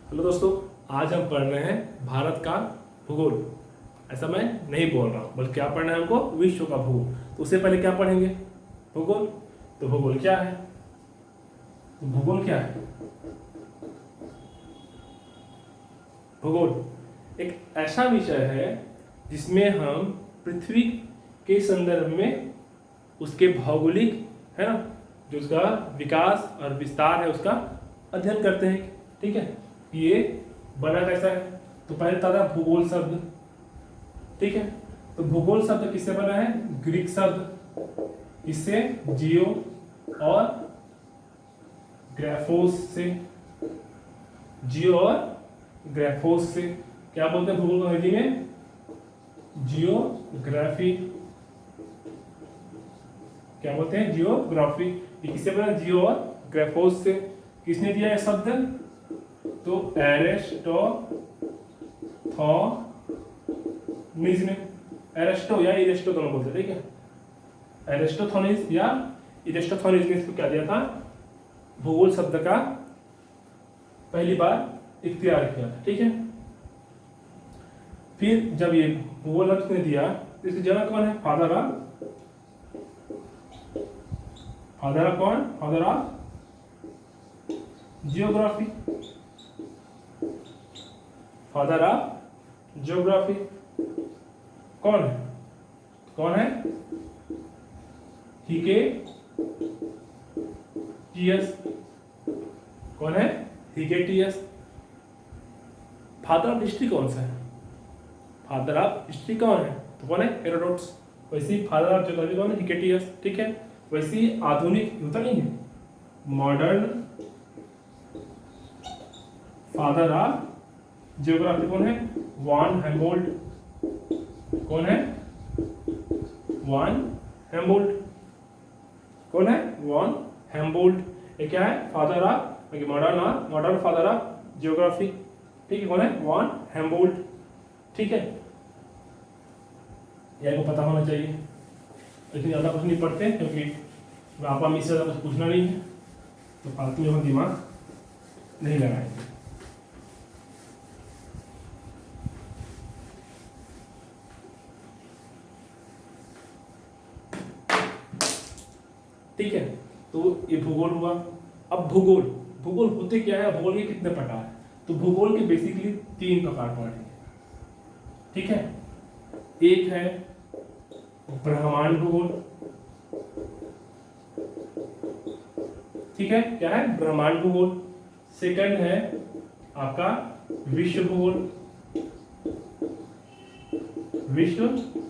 Hello दोस्तों, आज हम पढ़ रहे हैं भारत का भूगोल। ऐसा मैं नहीं बोल रहा हूँ, बल्कि क्या पढ़ना है हमको, विश्व का भूगोल। तो उससे पहले क्या पढ़ेंगे, भूगोल। तो भूगोल क्या है, तो भूगोल क्या है, भूगोल एक ऐसा विषय है जिसमें हम पृथ्वी के संदर्भ में उसके भौगोलिक, है ना, जो उसका विकास और विस्तार है उसका अध्ययन करते हैं। ठीक है, ये बना कैसा है, तो पहले था भूगोल शब्द। ठीक है, तो भूगोल शब्द किससे बना है, ग्रीक शब्द, इससे जियो और ग्राफोस से, जियो और ग्राफोस से। क्या बोलते हैं भूगोल को अंग्रेजी में, जियोग्राफी। क्या बोलते हैं, जियोग्राफी। ये किससे बना, जियो और ग्राफोस से। किसने दिया ये शब्द, तो एरिस्टोथनीज ने, एरिस्टो या इरेस्टो दोनों बोलते हैं। ठीक है, एरिस्टोथनीज या इरेस्टोथनीज ने इसको क्या दिया था, भूगोल शब्द का पहली बार इख्तियार किया था। ठीक है, फिर जब ये भूगोल शब्द ने दिया तो इसकी जनक कौन है, फादर ऑफ कौन, father of geography, father of geography कौन है, कौन है, हिकेटियस। कौन है, हिकेटियस। फादर ऑफ हिस्ट्री कौन सा है, फादर ऑफ हिस्ट्री कौन है, तो कौन है, हेरोडोटस। वैसे ही फादर ऑफ जियोग्राफी कौन है, हिकेटियस। ठीक है, वैसे ही आधुनिक होता नहीं है, मॉडर्न फादर ऑफ जियोग्राफी कौन है, वान हेम्बोल्ट। कौन है, वान हेम्बोल्ट। कौन है, वान हेम्बोल्ट। ये क्या है, father of modern father of geography. ठीक है, कौन है, वान हेम्बोल्ट। ठीक है, यह को पता होना चाहिए। लेकिन ज़्यादा कुछ नहीं पढ़ते क्योंकि व्यापा में इससे ज़्यादा कुछ पूछना नहीं है, तो फालतू में हम दिमाग नहीं लगाएंगे। ठीक है, तो ये भूगोल हुआ। अब भूगोल, भूगोल होते क्या है, भूगोल के कितने प्रकार हैं, तो भूगोल के बेसिकली 3 प्रकार पढ़ेंगे। ठीक है, एक है ब्रह्मांड भूगोल। ठीक है, क्या है, ब्रह्मांड भूगोल। सेकंड है आपका विश्व भूगोल, विश्व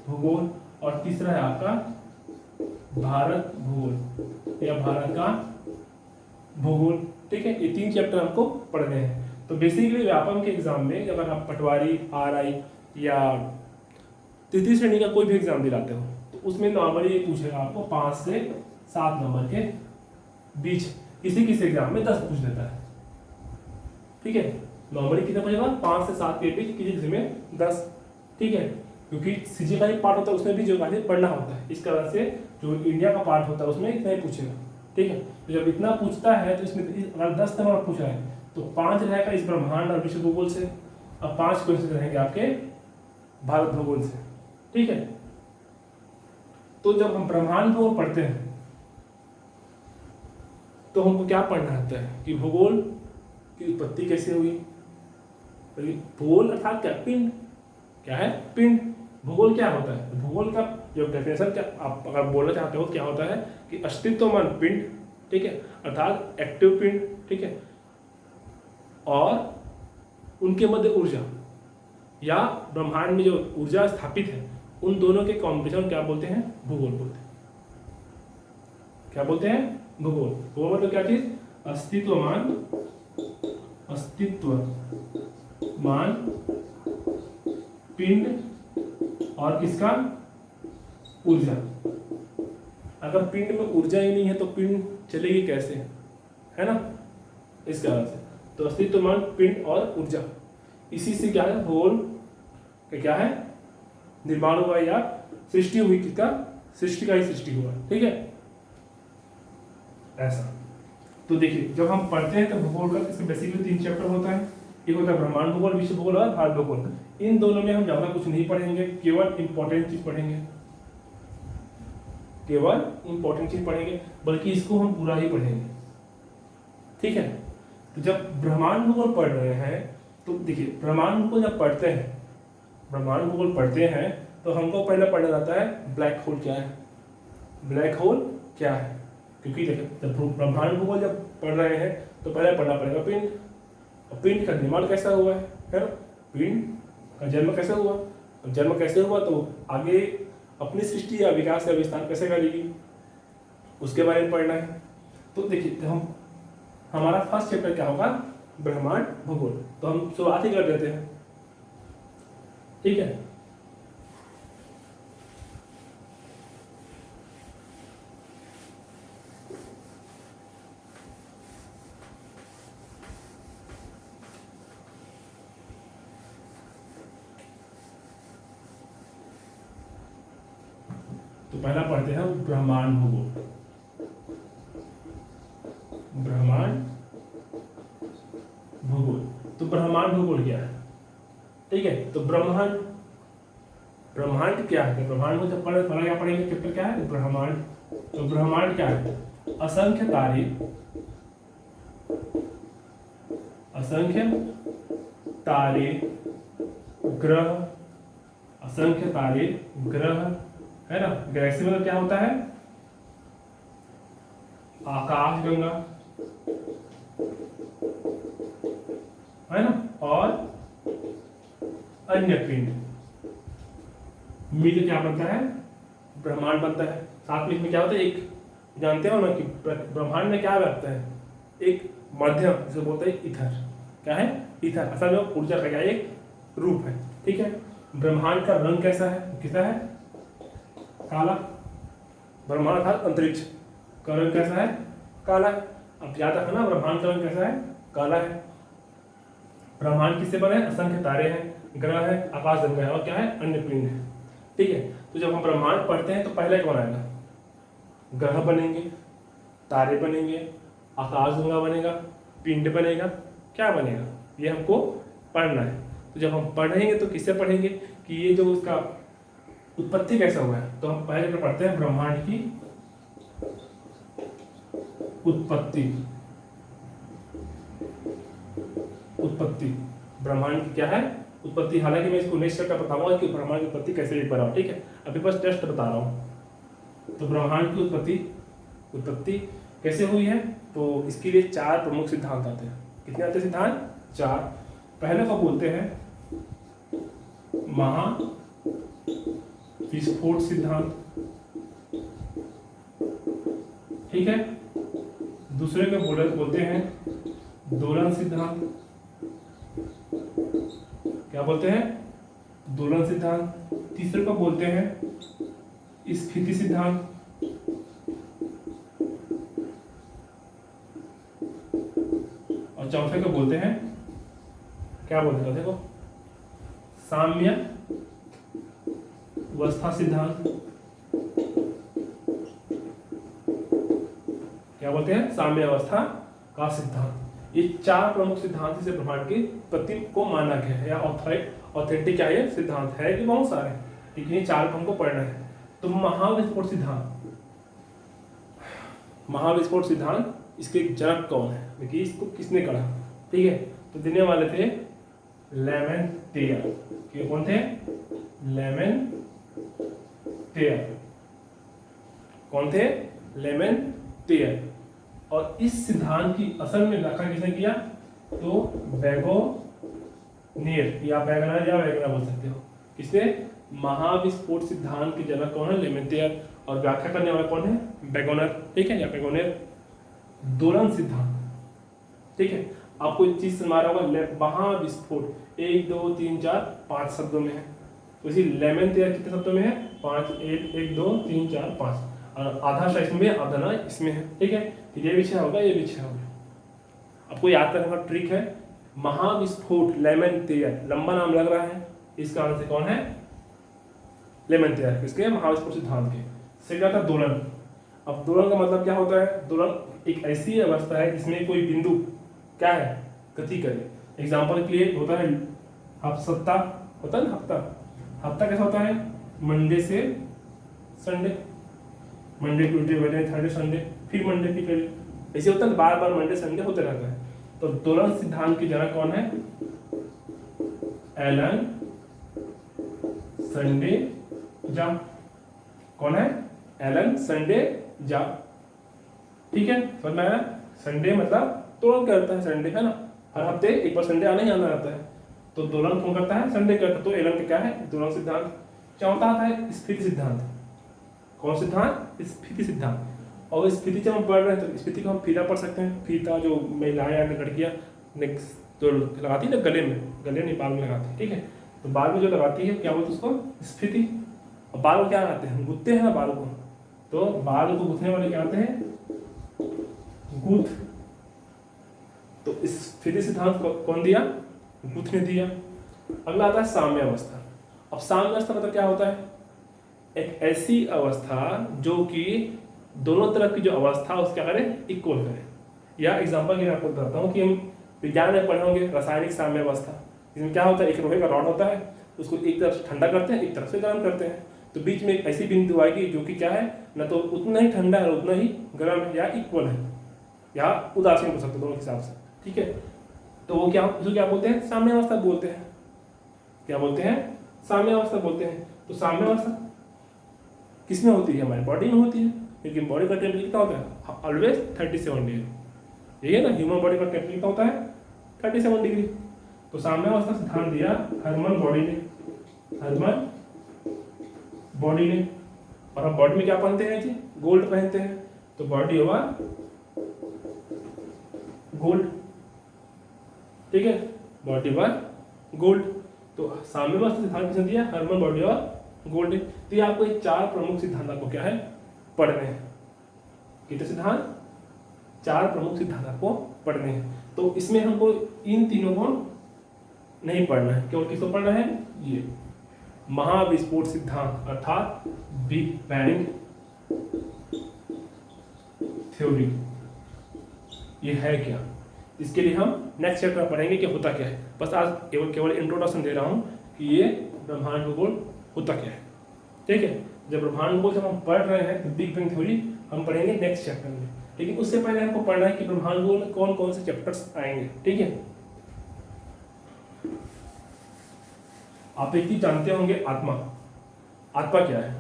भूगोल। और तीसरा है आपका भारत भूगोल या भारत का भूगोल। ठीक है, ये 3 चैप्टर हमको पढ़ने हैं। तो बेसिकली व्यापम के एग्जाम में अगर आप पटवारी, आरआई या तृतीय श्रेणी का कोई भी एग्जाम दिलाते हो तो उसमें नॉर्मली ये पूछेगा आपको 5 से 7 नंबर के बीच। किसी एग्जाम में 10 पूछ देता है। ठीक है, नॉर्मली कितना पूछेगा, 5 से 7 के बीच, किसी में 10। ठीक है, क्योंकि सीजी का ही पार्ट होता है, उसमें भी ज्योग्राफी पढ़ना होता है। इस तरह से जो इंडिया का पार्ट होता है उसमें इतना ही पूछेगा। ठीक है, तो जब इतना पूछता है तो इसमें अगर 10 नंबर पूछा है तो 5 रहेगा इस ब्रह्मांड और विश्व भूगोल से, और 5 क्वेश्चन रहेंगे आपके भारत भूगोल से। ठीक है, तो जब हम ब्रह्मांड भूगोल पढ़ते हैं तो हमको क्या पढ़ना होता है कि भूगोल की उत्पत्ति कैसे हुई। भूगोल अर्थात क्या, पिंड। क्या है, पिंड। भूगोल क्या होता है, भूगोल का जो डेफिनेशन क्या आप अगर बोलना चाहते हो क्या होता है कि अस्तित्वमान पिंड। ठीक है, अर्थात एक्टिव पिंड। ठीक है, और उनके मध्य ऊर्जा या ब्रह्मांड में जो ऊर्जा स्थापित है उन दोनों के कॉम्बिनेशन क्या बोलते हैं, भूगोल बोलते हैं। क्या बोलते हैं, भूगोल। भूगोल मतलब क्या चीज, अस्तित्वमान पिंड और किसका, ऊर्जा। अगर पिंड में ऊर्जा ही नहीं है तो पिंड चलेगी कैसे, है ना, इस कारण से। तो अस्तित्वमान पिंड और ऊर्जा, इसी से क्या है, भूगोल का क्या है, निर्माण हुआ या सृष्टि हुई। किसका, सृष्टि का ही सृष्टि हुआ। ठीक है, ऐसा। तो देखिए जब हम पढ़ते हैं तो भूगोल का इसमें बेसिकली 3 चैप्टर होता है। एक होता है ब्रह्मांड भूगोल, विश्व भूगोल और भारत भूगोल। इन दोनों में हम ज़्यादा कुछ नहीं पढ़ेंगे, केवल इंपॉर्टेंट चीज़ पढ़ेंगे, केवल इंपॉर्टेंट चीज़ पढ़ेंगे, बल्कि इसको हम पूरा ही पढ़ेंगे। ठीक है, तो जब ब्रह्मांड भूगोल पढ़ रहे हैं तो देखिए, ब्रह्मांड भूगोल जब पढ़ते हैं, ब्रह्मांड भूगोल पढ़ते हैं तो हमको पहले पढ़ना जाता है ब्लैक होल क्या है, ब्लैक होल क्या है। क्योंकि देखिए, जब ब्रह्मांड भूगोल जब पढ़ रहे हैं तो पहले पढ़ना पड़ेगा पिंड, और पिंड का निर्माण कैसा हुआ है ना, पिंड का जन्म कैसे हुआ, अब जन्म कैसे हुआ तो आगे अपनी सृष्टि या विकास या विस्तार कैसे करेगी, उसके बारे में पढ़ना है। तो देखिए, तो हम हमारा फर्स्ट चैप्टर क्या होगा, ब्रह्मांड भूगोल। तो हम शुरुआत ही कर देते हैं, ठीक है। तो पहला पढ़ते हैं ब्रह्मांड भूगोल। ब्रह्मांड भूगोल, तो ब्रह्मांड भूगोल क्या है, ठीक है। तो ब्रह्मांड, ब्रह्मांड क्या है, ब्रह्मांड को जब पढ़ा क्या पढ़ेंगे, चैप्टर क्या है ब्रह्मांड। तो ब्रह्मांड क्या है, असंख्य तारे, असंख्य तारे ग्रह, असंख्य तारे ग्रह, है ना। गैलेक्सी मतलब क्या होता है, आकाश गंगा, है ना, और अन्य पिंड मिल क्या बनता है, ब्रह्मांड बनता है। साथ में इसमें क्या होता है, एक जानते हो ना कि ब्रह्मांड में क्या रहता है, एक माध्यम जिसे बोलते हैं ईथर। क्या है, ईथर, असल में ऊर्जा का क्या एक रूप है, ठीक है। ब्रह्मांड का रंग कैसा है, कैसा है, काला। ब्रह्मांड का अंतरिक्ष का रंग कैसा है, काला है। अब याद रखना, ब्रह्मांड का रंग कैसा है, काला है। ब्रह्मांड किससे बने, असंख्य तारे हैं, ग्रह है, आकाश गंगा है, और क्या है, अन्य पिंड है, ठीक है। तो जब हम ब्रह्मांड पढ़ते हैं तो पहले कौन आएगा, ग्रह बनेंगे, तारे बनेंगे, आकाश गंगा बनेगा, पिंड बनेगा, क्या बनेगा, ये हमको पढ़ना है। तो जब हम पढ़ेंगे तो किससे पढ़ेंगे कि ये जो उसका उत्पत्ति कैसा हुआ है, तो हम पहले क्या पढ़ते हैं, ब्रह्मांड की उत्पत्ति। उत्पत्ति, ब्रह्मांड की क्या है, उत्पत्ति। हालांकि मैं इसको नेक्स्ट चैप्टर बताऊंगा कि ब्रह्मांड की उत्पत्ति कैसे बना, ठीक है। अभी बस टेस्ट बता रहा हूँ। तो ब्रह्मांड की उत्पत्ति कैसे हुई है, तो इसके लिए 4 प्रमुख सिद्धांत आते हैं। कितने आते हैं सिद्धांत, 4। पहले को बोलते हैं महाविस्फोट सिद्धांत, ठीक है। दूसरे को बोलते हैं दोलन सिद्धांत। क्या बोलते हैं, दोलन सिद्धांत। तीसरे को बोलते हैं स्फीति सिद्धांत। और चौथे को बोलते हैं, क्या बोलते हैं चौथे को, साम्य अवस्था सिद्धांत। क्या बोलते हैं, साम्य अवस्था का सिद्धांत। ये 4 प्रमुख सिद्धांत से ब्रह्मांड की उत्पत्ति को माना गया है, या ऑथेंटिक क्या है सिद्धांत है कि बहुत सारे, लेकिन ये 4 को हमको पढ़ना है। तो महाविस्फोट सिद्धांत, महाविस्फोट सिद्धांत, इसके जनक कौन है, देखिए इसको किसने कहा, ठीक है। तो देने वाले थे लेमेंटियर। के कौन थे, लेमेंटियर। कौन थे, लेमेंटियर। और इस सिद्धांत की असल में व्याख्या किसने किया, तो वैगोनियर या वैगनर बोल सकते हो। किसने, महाविस्फोट सिद्धांत के जनक कौन है, लेमेंटियर, और व्याख्या करने वाला कौन है, वैगोनर, ठीक है, या वैगोनियर। दोलन सिद्धांत, ठीक है। आपको एक चीज समझ रहा होगा, महाविस्फोट 1 2 3 4 5 शब्दों में है, तो इसी लेमेंटियर कितने शब्दों में है, 5, 1 2 3 4 5, और आधा सा इसमें, आधा ना इसमें है, ठीक है। तो ये विषय होगा, ये विषय होगा। आपको याद करने का ट्रिक है, महाविस्फोट लेमेंटियर, लंबा नाम लग रहा है, इसका आंसर कौन है, लेमेंटियर, किसके, महाविस्फोट सिद्धांत के। सेकंड था दोलन। अब दोलन का मतलब क्या होता है, दोलन एक ऐसी अवस्था है जिसमें कोई बिंदु क्या है, गति करे। एग्जाम्पल के लिए होता है हफ्ता, होता है ना हफ्ता, हफ्ता कैसा होता है, मंडे से Sunday, Monday Tuesday Wednesday Thursday Sunday, फिर मंडे फिर फ्राइडे, ऐसे होता है, बार बार मंडे संडे होते रहता है। तो दोलन सिद्धांत की जनक कौन है, एलन संडे जा, कौन है, एलन संडे जा, ठीक है, समझ में आया। संडे मतलब दोलन करता है, संडे है ना, हर हफ्ते एक बार संडे आना ही आना रहता है, तो दोलन कौन करता है, संडे करता है। तो एलन का क्या है, दोलन सिद्धांत। चौथा आता है स्फीति सिद्धांत। कौन सिद्धांत, स्फीति सिद्धांत। और स्फीति जब हम पढ़ रहे हैं तो स्फीति को हम फीता पढ़ सकते हैं, फीता जो महिलाएं या लड़कियां जो लगाती है ना गले में, गले नहीं बाल में लगाती है, ठीक है, तो बाल में जो लगाती है क्या बोलते हैं उसको, स्फीति। और बाल को क्या लगाते हैं, गुथते हैं ना बाल को, तो बाल को गुथने वाले क्या आते हैं, गुथ। तो स्फीति सिद्धांत कौन दिया, गुथ ने दिया। अगला आता है साम्य अवस्था। अब साम्य अवस्था मतलब क्या होता है, एक ऐसी अवस्था जो कि दोनों तरफ की जो अवस्था उसका क्या करे, इक्वल करे। या एग्जांपल के लिए आपको बताता हूँ कि हम विज्ञान में पढ़े होंगे रासायनिक साम्य अवस्था, इसमें क्या होता है, एक लोहे का रॉड होता है, उसको एक तरफ से ठंडा करते हैं, एक तरफ से गर्म करते हैं, तो बीच में एक ऐसी बिंदु आएगी जो कि क्या है, न तो उतना ही ठंडा है उतना ही गर्म है, या इक्वल है, या उदासीन हो सकते हैं दोनों के हिसाब से, ठीक है। तो वो क्या, उसको क्या बोलते हैं, साम्य अवस्था बोलते हैं। क्या बोलते हैं, साम्य अवस्था बोलते हैं। तो साम्य अवस्था किसमें होती है, हमारी बॉडी में होती है, क्योंकि बॉडी का टेम्परेचर कितना होता है, ऑलवेज 37 डिग्री, यही है ना, ह्यूमन बॉडी का टेम्परेचर कितना होता है, 37 डिग्री। तो साम्य अवस्था सिद्धांत दिया हर्मन बॉडी ने, हर्मन बॉडी ने। और हम बॉडी में क्या पहनते हैं जी, गोल्ड पहनते हैं, तो बॉडी हुआ गोल्ड, ठीक है, बॉडी हुआ गोल्ड। तो साम्य अवस्था सिद्धांत किसने दिया, हर्मन बॉडी और गोल्ड। तो ये आपको ये 4 प्रमुख सिद्धांत आपको क्या है, पढ़ने हैं। कितने सिद्धांत, 4 प्रमुख सिद्धांत आपको पढ़ने हैं। तो इसमें हमको इन तीनों को नहीं पढ़ना है, केवल किसको पढ़ना है, ये महाविस्फोट सिद्धांत अर्थात बिग बैंग थ्योरी, ये है क्या, इसके लिए हम नेक्स्ट चैप्टर में पढ़ेंगे कि होता क्या है। बस आज केवल इंट्रोडक्शन दे रहा हूँ कि ये ब्रह्मांड भूगोल होता क्या है, ठीक है। जब ब्रह्मांड भूगोल जब हम पढ़ रहे हैं तो बिग बैंग थ्योरी हम पढ़ेंगे नेक्स्ट चैप्टर में, लेकिन उससे पहले हमको पढ़ना है कि ब्रह्मांड भूगोल में कौन कौन से चैप्टर्स आएंगे, ठीक है। आप एक चीज जानते होंगे, आत्मा। आत्मा क्या है,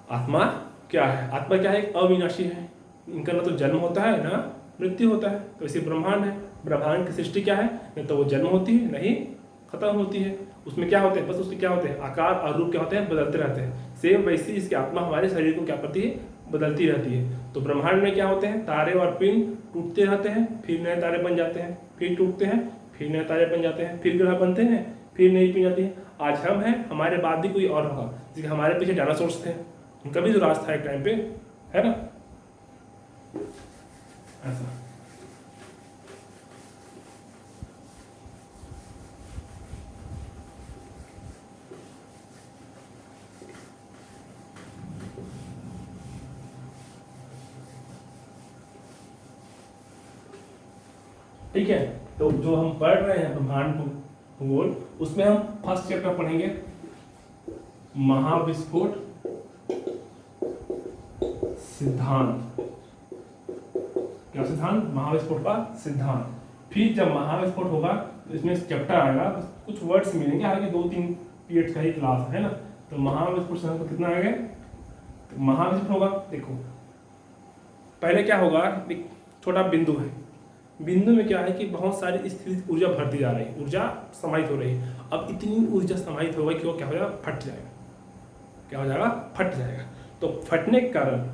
आत्मा क्या है, आत्मा क्या है, एक अविनाशी है, इनका ना तो जन्म होता है ना मृत्यु होता है। तो इसे ब्रह्मांड है, ब्रह्मांड की सृष्टि क्या है, न तो वो जन्म होती है नहीं खत्म होती है। उसमें क्या होते हैं, बस उसके क्या होते हैं, आकार और रूप क्या होते हैं, बदलते रहते हैं। सेम वैसी इसकी आत्मा हमारे शरीर को क्या करती है, बदलती रहती है। तो ब्रह्मांड में क्या होते हैं, तारे और पिंड टूटते रहते हैं, फिर नए तारे बन जाते हैं, फिर टूटते हैं, फिर नए तारे बन जाते हैं, फिर ग्रह बनते हैं, फिर नई पिंड जाती है। आज हम हैं, हमारे बाद भी कोई और होगा, जैसे हमारे पीछे डायनासोर्स थे, उनका भी जो राज था एक टाइम पे, है ना, ऐसा। ठीक है, तो जो हम पढ़ रहे हैं ब्रह्मांड भूगोल, उसमें हम फर्स्ट चैप्टर पढ़ेंगे महाविस्फोट सिद्धांत। क्या सिद्धांत, महाविस्फोट का सिद्धांत। फिर जब महाविस्फोट होगा तो इसमें चैप्टर आएगा, कुछ वर्ड्स मिलेंगे, आगे 2-3 पीरियड का ही क्लास है ना। तो महाविस्फोट सिद्धांत कितना आएगा, तो महाविस्फोट होगा, देखो पहले क्या होगा, एक छोटा बिंदु है, बिंदु में क्या है कि बहुत सारी स्थिर ऊर्जा भरती जा रही है, ऊर्जा समाहित हो रही है। अब इतनी ऊर्जा समाहित हो गई कि वो क्या हो जाएगा, फट जाएगा। क्या हो जाएगा, फट जाएगा। तो फटने के कारण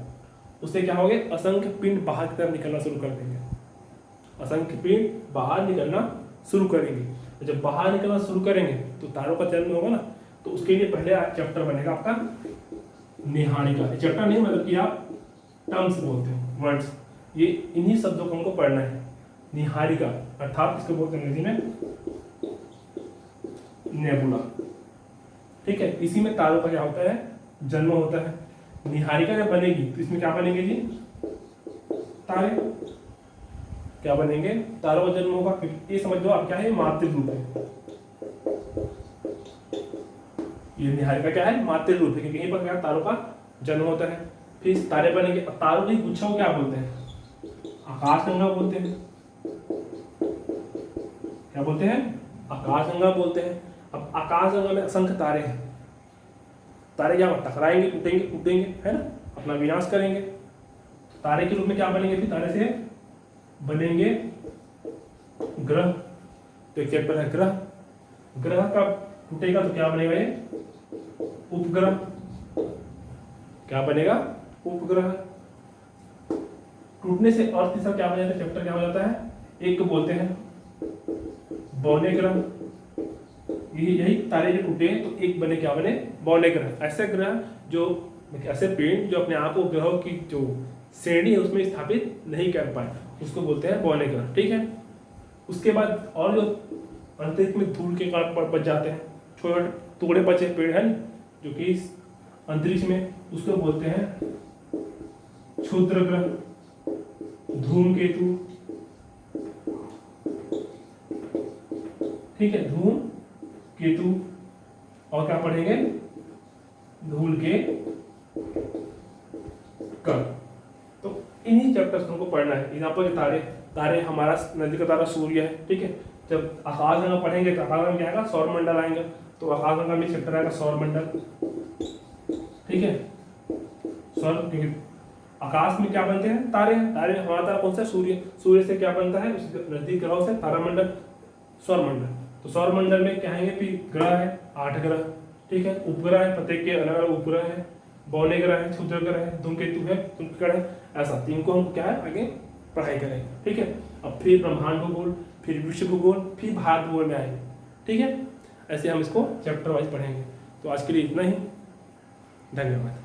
उससे क्या होगा, असंख्य पिंड बाहर की तरफ निकलना शुरू कर देंगे, असंख्य पिंड बाहर निकलना शुरू करेंगे। जब बाहर निकलना शुरू करेंगे तो तारों का जन्म होगा ना। तो उसके लिए पहले चैप्टर बनेगा आपका निहारिका। चैप्टर नहीं मतलब कि आप टर्म्स बोलते हैं, वर्ड्स, ये इन्हीं शब्दों को हमको पढ़ना है। निहारिका अर्थात इसको बोलते हैं अंग्रेजी में नेबुला, ठीक है। इसी में तारों का क्या होता है, जन्म होता है। निहारिका जब बनेगी तो इसमें क्या बनेंगे जी, तारे। क्या बनेंगे, तारों का जन्म होगा। ये समझ लो आप क्या है, मातृ रूप है। ये निहारिका क्या है, मातृ रूप है, क्योंकि यहीं पर क्या तारों का जन्म होता है। फिर तारे बनेंगे, तारों की गुच्छा को क्या बोलते हैं, आकाशगंगा बोलते हैं। क्या बोलते हैं, आकाशगंगा बोलते हैं। अब आकाशगंगा में असंख्य तारे हैं। तारे क्या टकराएंगे, टूटेंगे टूटेंगे, है ना, अपना विनाश करेंगे। तारे के रूप में क्या बनेंगे, फिर तारे से बनेंगे ग्रह। तो एक चैप्टर है ग्रह। ग्रह का टूटेगा तो क्या बनेगा, ये उपग्रह। क्या बनेगा, उपग्रह। टूटने से और तीसरा क्या बन जाता है, चैप्टर क्या हो जाता है, एक को बोलते हैं बौने ग्रह। यही तारे जो टूटे तो एक बने, क्या बने, बौने ग्रह। ऐसे ग्रह जो, ऐसे पिंड जो अपने आप को ग्रहों की जो श्रेणी है उसमें स्थापित नहीं कर पाए, उसको बोलते हैं बौने ग्रह। ठीक है। उसके बाद और जो अंतरिक्ष में धूल के कारण बच जाते हैं, छोटे टुकड़े बचे पेड़ हैं जो कि अंतरिक्ष में, उसको बोलते हैं क्षुद्र ग्रह, धूमकेतु। ठीक है, धूम केतु। और क्या पढ़ेंगे, धूल के कण। तो इन्हीं चैप्टर्स को पढ़ना है। यहाँ पर तारे, तारे हमारा नजदीक का तारा सूर्य है। ठीक है। जब आकाशगंगा पढ़ेंगे तो आकाशगंगा क्या आएगा, सौरमंडल आएंगे। तो आकाशगंगा में चैप्टर आएगा सौरमंडल। ठीक है। सौर, आकाश में क्या बनते हैं, तारे हैं। तारे हमारा तारा कौन सा, सूर्य। सूर्य से क्या बनता है, उसके नजदीक ग्रहों से तारामंडल, सौरमंडल। तो सौरमंडल में क्या है, फिर ग्रह है 8 ग्रह। ठीक है। उपग्रह है, प्रत्येक के अलग अलग उपग्रह है। बौने ग्रह है, क्षुद्र ग्रह है, धूमकेतु है, शुक्र है। ऐसा 3 को हम क्या है आगे पढ़ाई करेंगे। ठीक है। अब फिर ब्रह्मांड भूगोल, फिर विश्व भूगोल, फिर भारत भूगोल में आएंगे। ठीक है। ऐसे हम इसको चैप्टर वाइज पढ़ेंगे। तो आज के लिए इतना ही, धन्यवाद।